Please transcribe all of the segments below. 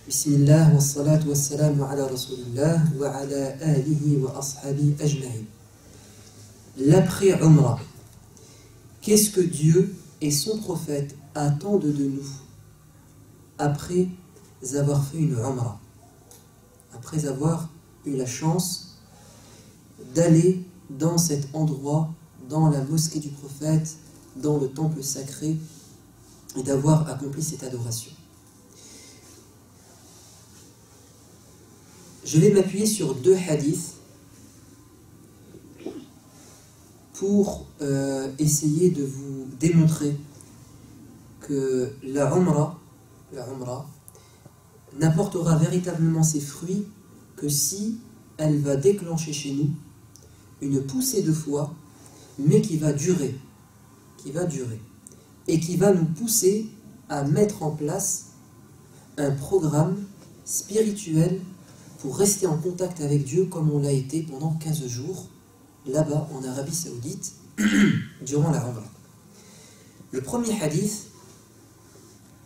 Bismillah wa salatu wa salamu ala rasulillah wa ala alihi wa ashabi ajma'in. L'après-Umrah. Qu'est-ce que Dieu et son prophète attendent de nous après avoir fait une Umrah, après avoir eu la chance d'aller dans cet endroit, dans la mosquée du prophète, dans le temple sacré, et d'avoir accompli cette adoration. Je vais m'appuyer sur deux hadiths pour essayer de vous démontrer que la Umrah n'apportera véritablement ses fruits que si elle va déclencher chez nous une poussée de foi, mais qui va durer, et qui va nous pousser à mettre en place un programme spirituel pour rester en contact avec Dieu comme on l'a été pendant 15 jours, là-bas en Arabie Saoudite, durant la Umrah. Le premier hadith,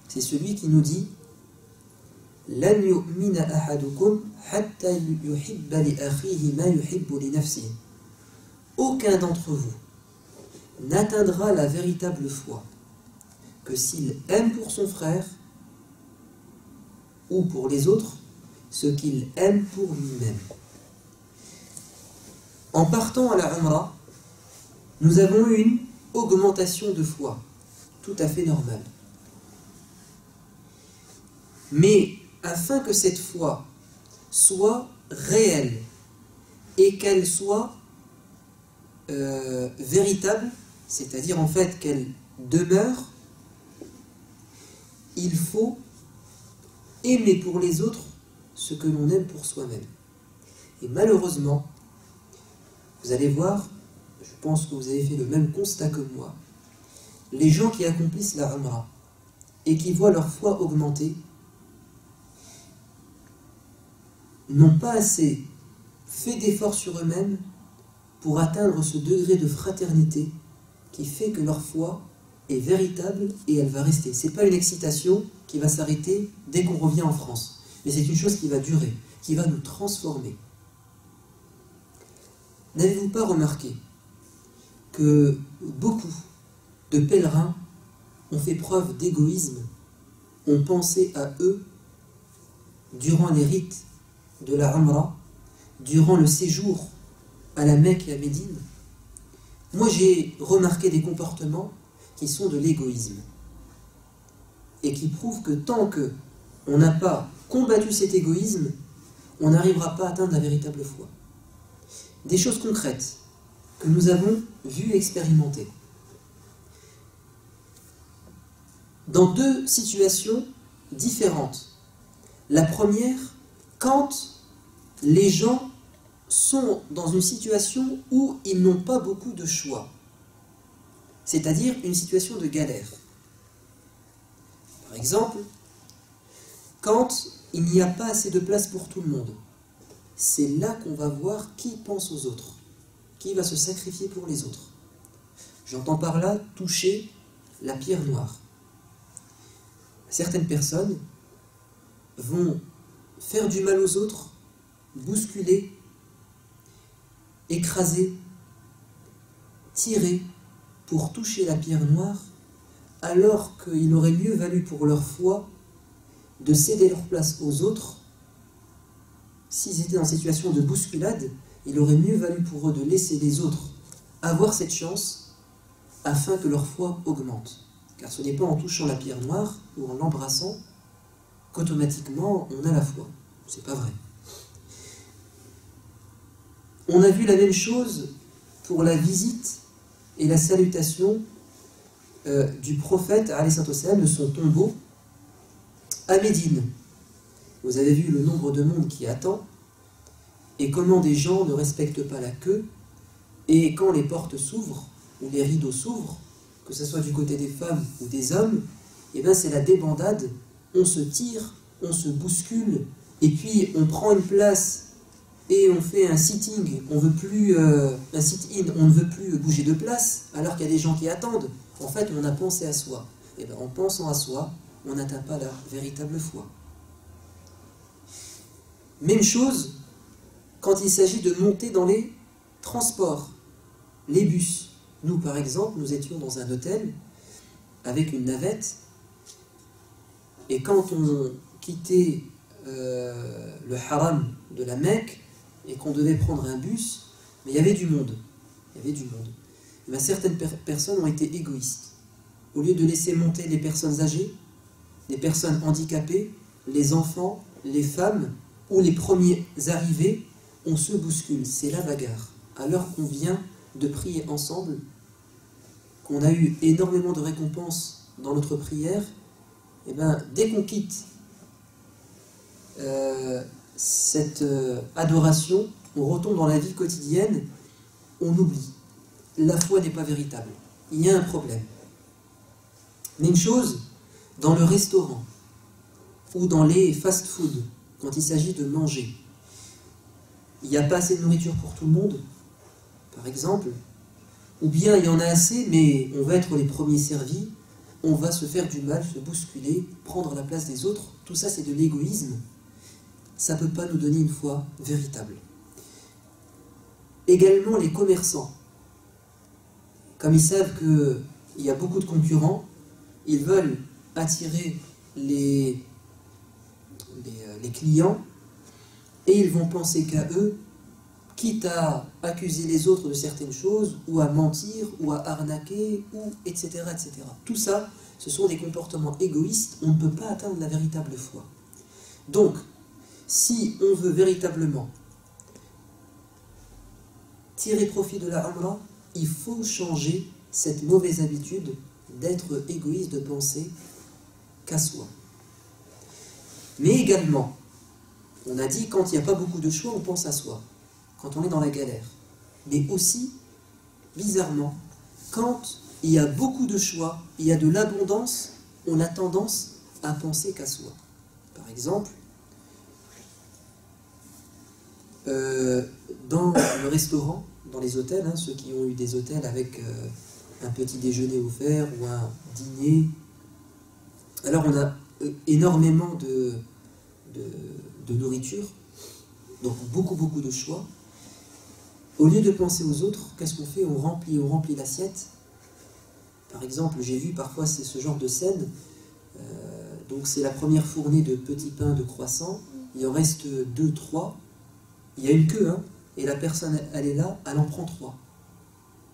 c'est celui qui nous dit لَنْ يُؤْمِنَ أَحَدُكُمْ حَتَّى يُحِبَّ لِأَخِيهِ مَا يُحِبُّ لِنَفْسِهِ. Aucun d'entre vous n'atteindra la véritable foi que s'il aime pour son frère ou pour les autres ce qu'il aime pour lui-même. En partant à la Umrah, nous avons eu une augmentation de foi, tout à fait normale. Mais afin que cette foi soit réelle et qu'elle soit véritable, c'est-à-dire en fait qu'elle demeure, il faut aimer pour les autres ce que l'on aime pour soi-même. Et malheureusement, vous allez voir, je pense que vous avez fait le même constat que moi, les gens qui accomplissent la Umrah et qui voient leur foi augmenter n'ont pas assez fait d'efforts sur eux-mêmes pour atteindre ce degré de fraternité qui fait que leur foi est véritable et elle va rester. Ce n'est pas une excitation qui va s'arrêter dès qu'on revient en France. Mais c'est une chose qui va durer, qui va nous transformer. N'avez-vous pas remarqué que beaucoup de pèlerins ont fait preuve d'égoïsme, ont pensé à eux durant les rites de la Umrah, durant le séjour à la Mecque et à Médine? Moi, j'ai remarqué des comportements qui sont de l'égoïsme et qui prouvent que tant qu'on n'a pas combattu cet égoïsme, on n'arrivera pas à atteindre la véritable foi. Des choses concrètes que nous avons vues et expérimentées. Dans deux situations différentes. La première, quand les gens sont dans une situation où ils n'ont pas beaucoup de choix, c'est-à-dire une situation de galère. Par exemple, quand il n'y a pas assez de place pour tout le monde, c'est là qu'on va voir qui pense aux autres, qui va se sacrifier pour les autres. J'entends par là toucher la pierre noire. Certaines personnes vont faire du mal aux autres, bousculer, écraser, tirer pour toucher la pierre noire, alors qu'il aurait mieux valu pour leur foi de céder leur place aux autres. S'ils étaient en situation de bousculade, il aurait mieux valu pour eux de laisser les autres avoir cette chance afin que leur foi augmente. Car ce n'est pas en touchant la pierre noire ou en l'embrassant qu'automatiquement on a la foi. C'est pas vrai. On a vu la même chose pour la visite et la salutation du prophète, alayhi salatu wassalam, de son tombeau à Médine. Vous avez vu le nombre de monde qui attend et comment des gens ne respectent pas la queue, et quand les portes s'ouvrent ou les rideaux s'ouvrent, que ce soit du côté des femmes ou des hommes, et bien c'est la débandade, on se tire, on se bouscule, et puis on prend une place et on fait un sitting, on veut plus un sit-in, on ne veut plus bouger de place, alors qu'il y a des gens qui attendent. En fait, on a pensé à soi. Et bien en pensant à soi, on n'atteint pas la véritable foi. Même chose quand il s'agit de monter dans les transports, les bus. Nous, par exemple, nous étions dans un hôtel avec une navette, et quand on quittait le haram de la Mecque et qu'on devait prendre un bus, mais il y avait du monde. Il y avait du monde. Et bien, certaines personnes ont été égoïstes. Au lieu de laisser monter les personnes âgées, les personnes handicapées, les enfants, les femmes ou les premiers arrivés, on se bouscule. C'est la bagarre. Alors qu'on vient de prier ensemble, qu'on a eu énormément de récompenses dans notre prière, et bien, dès qu'on quitte cette adoration, on retombe dans la vie quotidienne, on oublie. La foi n'est pas véritable. Il y a un problème. Même chose dans le restaurant ou dans les fast-food, quand il s'agit de manger. Il n'y a pas assez de nourriture pour tout le monde, par exemple, ou bien il y en a assez, mais on va être les premiers servis, on va se faire du mal, se bousculer, prendre la place des autres. Tout ça, c'est de l'égoïsme. Ça ne peut pas nous donner une foi véritable. Également les commerçants. Comme ils savent qu'il y a beaucoup de concurrents, ils veulent attirer les clients et ils vont penser qu'à eux, quitte à accuser les autres de certaines choses, ou à mentir, ou à arnaquer, ou etc., etc. Tout ça, ce sont des comportements égoïstes, on ne peut pas atteindre la véritable foi. Donc, si on veut véritablement tirer profit de la Umrah, il faut changer cette mauvaise habitude d'être égoïste, de penser qu'à soi. Mais également, on a dit quand il n'y a pas beaucoup de choix, on pense à soi, quand on est dans la galère. Mais aussi, bizarrement, quand il y a beaucoup de choix, il y a de l'abondance, on a tendance à penser qu'à soi. Par exemple, dans le restaurant, dans les hôtels, hein, ceux qui ont eu des hôtels avec un petit déjeuner offert ou un dîner, alors on a énormément de nourriture, donc beaucoup de choix. Au lieu de penser aux autres, qu'est-ce qu'on fait? On remplit l'assiette. Par exemple, j'ai vu parfois c'est ce genre de scène, donc c'est la première fournée de petits pains de croissant, il en reste 2, 3, il y a une queue, hein, et la personne, elle est là, elle en prend 3.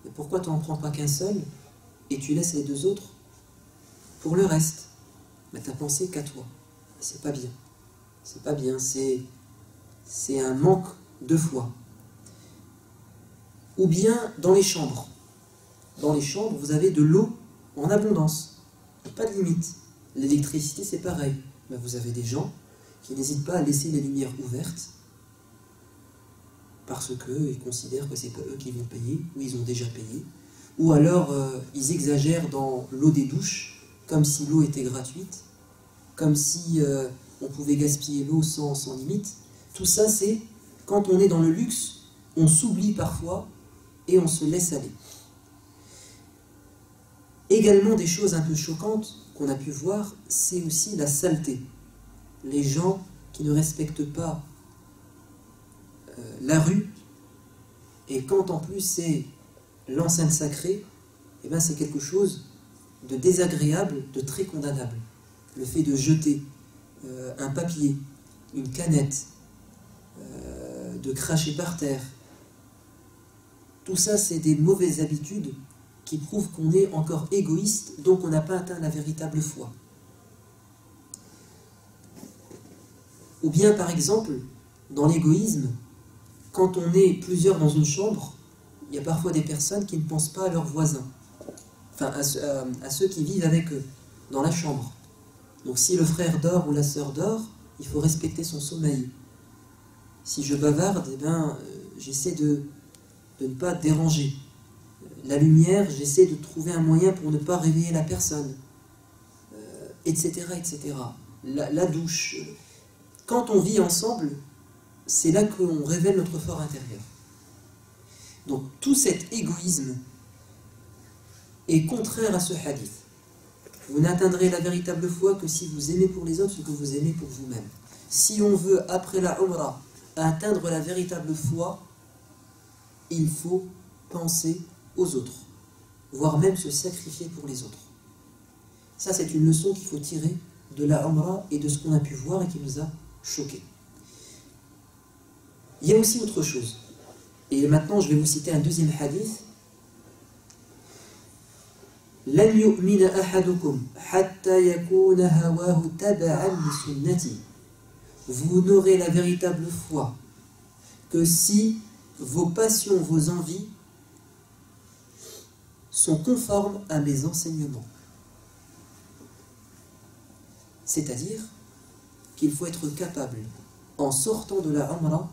Et pourquoi tu n'en prends pas qu'un seul, et tu laisses les 2 autres pour le reste? Mais tu n'as pensé qu'à toi. C'est pas bien. C'est pas bien, c'est un manque de foi. Ou bien dans les chambres. Dans les chambres, vous avez de l'eau en abondance. Pas de limite. L'électricité, c'est pareil. Ben, vous avez des gens qui n'hésitent pas à laisser les lumières ouvertes parce qu'ils considèrent que c'est pas eux qui vont payer, ou ils ont déjà payé. Ou alors, ils exagèrent dans l'eau des douches, comme si l'eau était gratuite, comme si on pouvait gaspiller l'eau sans limite. Tout ça, c'est quand on est dans le luxe, on s'oublie parfois et on se laisse aller. Également des choses un peu choquantes qu'on a pu voir, c'est aussi la saleté. Les gens qui ne respectent pas la rue, et quand en plus c'est l'enceinte sacrée, eh ben c'est quelque chose de désagréable, de très condamnable. Le fait de jeter un papier, une canette, de cracher par terre, tout ça c'est des mauvaises habitudes qui prouvent qu'on est encore égoïste, donc on n'a pas atteint la véritable foi. Ou bien par exemple, dans l'égoïsme, quand on est plusieurs dans une chambre, il y a parfois des personnes qui ne pensent pas à leurs voisins, enfin à ceux qui vivent avec eux, dans la chambre. Donc si le frère dort ou la sœur dort, il faut respecter son sommeil. Si je bavarde, eh ben, j'essaie de ne pas déranger. La lumière, j'essaie de trouver un moyen pour ne pas réveiller la personne, etc., etc. La douche. Quand on vit ensemble, c'est là qu'on révèle notre fort intérieur. Donc tout cet égoïsme est contraire à ce hadith. Vous n'atteindrez la véritable foi que si vous aimez pour les autres ce que vous aimez pour vous-même. si on veut, après la Umrah, atteindre la véritable foi, il faut penser aux autres, voire même se sacrifier pour les autres. Ça, c'est une leçon qu'il faut tirer de la Umrah et de ce qu'on a pu voir et qui nous a choqués. Il y a aussi autre chose. Et maintenant, je vais vous citer un deuxième hadith. لَنْ يُؤْمِنَ أَحَدُكُمْ حَتَّى يَكُونَ هَوَاهُ تَبَعًا لِسُنَّتِي. Vous n'aurez la véritable foi que si vos passions, vos envies sont conformes à mes enseignements. C'est-à-dire qu'il faut être capable, en sortant de la Umrah,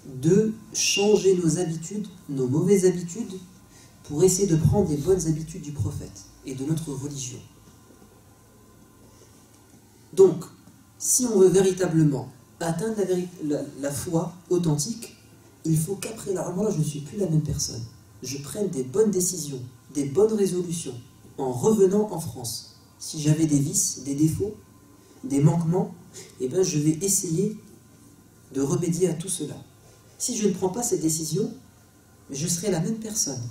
de changer nos habitudes, nos mauvaises habitudes, pour essayer de prendre les bonnes habitudes du prophète et de notre religion. Donc, si on veut véritablement atteindre la foi authentique, il faut qu'après la Umrah, je ne suis plus la même personne. Je prenne des bonnes décisions, des bonnes résolutions, en revenant en France. Si j'avais des vices, des défauts, des manquements, eh bien je vais essayer de remédier à tout cela. Si je ne prends pas cette décision, je serai la même personne.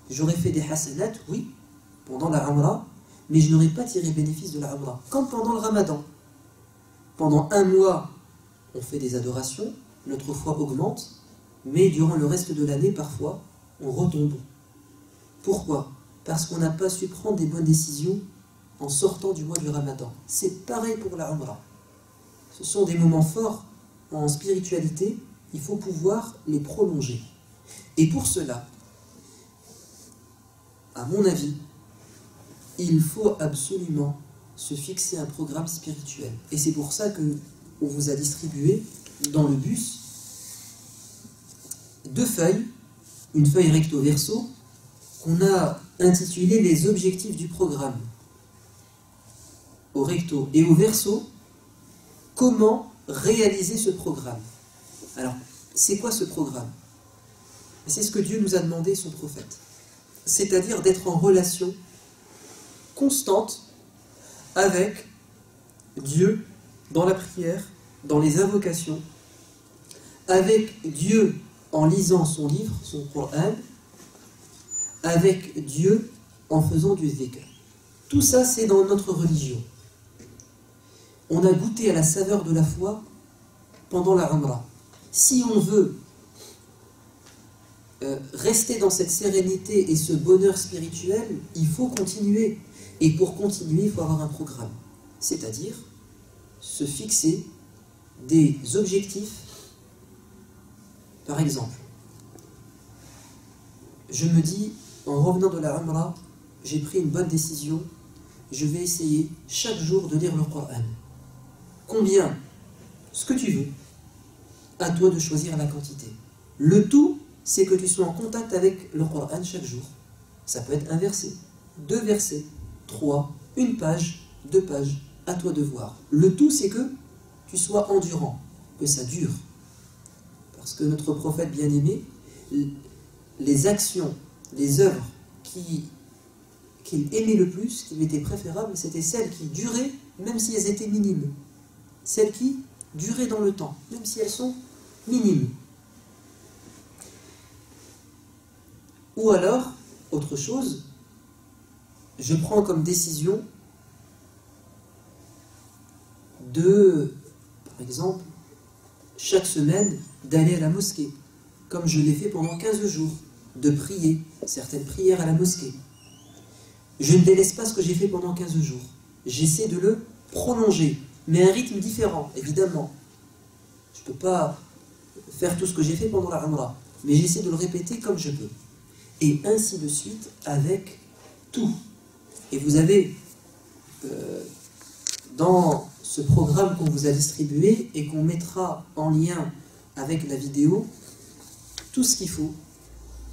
J'aurais fait des hasanat, oui, pendant la Umrah, mais je n'aurais pas tiré bénéfice de la Umrah. Comme pendant le Ramadan. Pendant un mois, on fait des adorations, notre foi augmente, mais durant le reste de l'année, parfois, on retombe. Pourquoi? Parce qu'on n'a pas su prendre des bonnes décisions en sortant du mois du Ramadan. C'est pareil pour la Umrah. Ce sont des moments forts en spiritualité, il faut pouvoir les prolonger. Et pour cela, à mon avis, il faut absolument se fixer un programme spirituel. Et c'est pour ça qu'on vous a distribué dans le bus 2 feuilles, une feuille recto verso, qu'on a intitulée les objectifs du programme. Au recto et au verso, comment réaliser ce programme. Alors, c'est quoi ce programme? C'est ce que Dieu nous a demandé, son prophète. C'est-à-dire d'être en relation constante avec Dieu dans la prière, dans les invocations, avec Dieu en lisant son livre, son Coran, avec Dieu en faisant du dhikr. Tout ça, c'est dans notre religion. On a goûté à la saveur de la foi pendant la Umrah. Si on veut rester dans cette sérénité et ce bonheur spirituel, il faut continuer. Et pour continuer, il faut avoir un programme. C'est-à-dire se fixer des objectifs. Par exemple, je me dis, en revenant de la Umrah, j'ai pris une bonne décision, je vais essayer chaque jour de lire le Coran. Combien? Ce que tu veux. À toi de choisir la quantité. Le tout, c'est que tu sois en contact avec le Coran chaque jour. Ça peut être un verset, 2 versets, 3, une page, 2 pages, à toi de voir. Le tout, c'est que tu sois endurant, que ça dure. Parce que notre prophète bien-aimé, les actions, les œuvres qu'il aimait le plus, qui lui étaient préférables, c'était celles qui duraient, même si elles étaient minimes. Celles qui duraient dans le temps, même si elles sont minimes. Ou alors, autre chose, je prends comme décision de, par exemple, chaque semaine, d'aller à la mosquée, comme je l'ai fait pendant 15 jours, de prier certaines prières à la mosquée. Je ne délaisse pas ce que j'ai fait pendant 15 jours. J'essaie de le prolonger, mais à un rythme différent, évidemment. Je ne peux pas faire tout ce que j'ai fait pendant la Umrah, mais j'essaie de le répéter comme je peux. Et ainsi de suite avec tout. Et vous avez, dans ce programme qu'on vous a distribué et qu'on mettra en lien avec la vidéo, tout ce qu'il faut,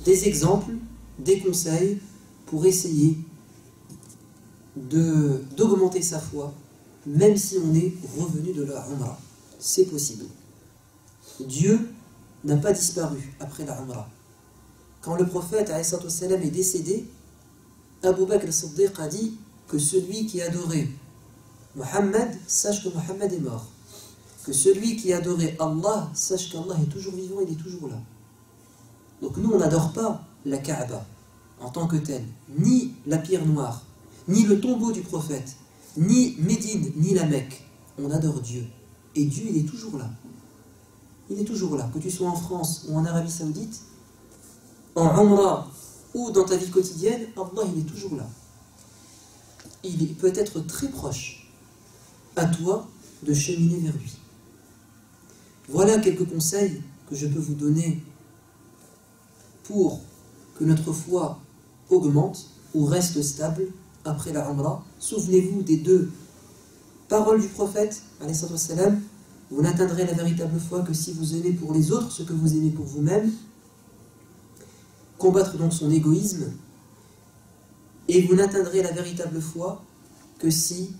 des exemples, des conseils pour essayer d'augmenter sa foi, même si on est revenu de la Umrah. C'est possible. Dieu n'a pas disparu après la Umrah. Quand le prophète est décédé, Abu Bakr as-Siddiq a dit que celui qui adorait Mohammed sache que Mohammed est mort. que celui qui adorait Allah, sache qu'Allah est toujours vivant, il est toujours là. Donc nous, on n'adore pas la Kaaba en tant que telle, ni la pierre noire, ni le tombeau du prophète, ni Médine, ni la Mecque. On adore Dieu. Et Dieu, il est toujours là. Il est toujours là. Que tu sois en France ou en Arabie Saoudite, en Umrah ou dans ta vie quotidienne, Allah, il est toujours là. Il peut être très proche. À toi de cheminer vers lui. Voilà quelques conseils que je peux vous donner pour que notre foi augmente ou reste stable après la Umrah. Souvenez-vous des deux paroles du prophète, alayhi salam, vous n'atteindrez la véritable foi que si vous aimez pour les autres ce que vous aimez pour vous-même. Combattre donc son égoïsme. Et vous n'atteindrez la véritable foi que si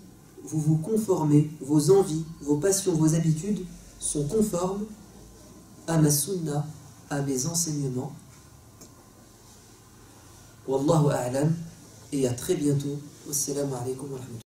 vous vous conformez, vos envies, vos passions, vos habitudes sont conformes à ma sunna, à mes enseignements. Wallahu a'lam, et à très bientôt. Wassalamu alaikum wa rahmatullahi.